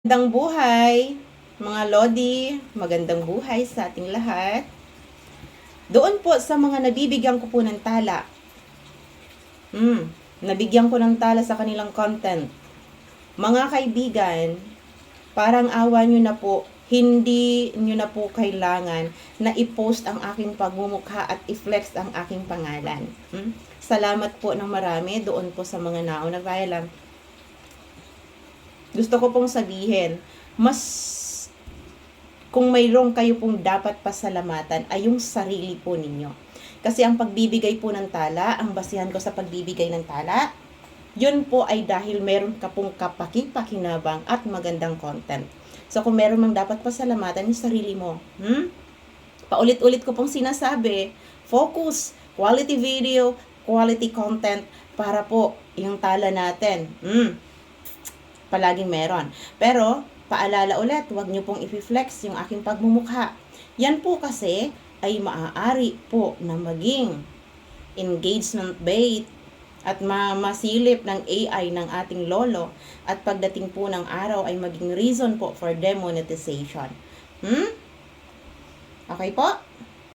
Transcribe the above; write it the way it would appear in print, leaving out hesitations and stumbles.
Magandang buhay, mga Lodi, magandang buhay sa ating lahat. Doon po sa mga nabibigyan ko po ng tala. Nabigyan ko ng tala sa kanilang content. Mga kaibigan, parang awa nyo na po, hindi nyo na po kailangan na i-post ang aking pagmumukha at i-flex ang aking pangalan. Salamat po ng marami doon po sa mga nauna. Kaya lang, gusto ko pong sabihin, mas kung mayroong kayo pong dapat pasalamatan ay yung sarili po ninyo. Kasi ang pagbibigay po ng tala, ang basihan ko sa pagbibigay ng tala, yun po ay dahil meron ka pong kapakipakinabang at magandang content. So kung meron mang dapat pasalamatan, yung sarili mo. Paulit-ulit ko pong sinasabi, focus, quality video, quality content, para po yung tala natin. Palaging meron. Pero, paalala ulit, huwag nyo pong i-flex yung aking pagmumukha. Yan po kasi ay maaari po na maging engagement bait at masilip ng AI ng ating lolo at pagdating po ng araw ay maging reason po for demonetization. Okay po?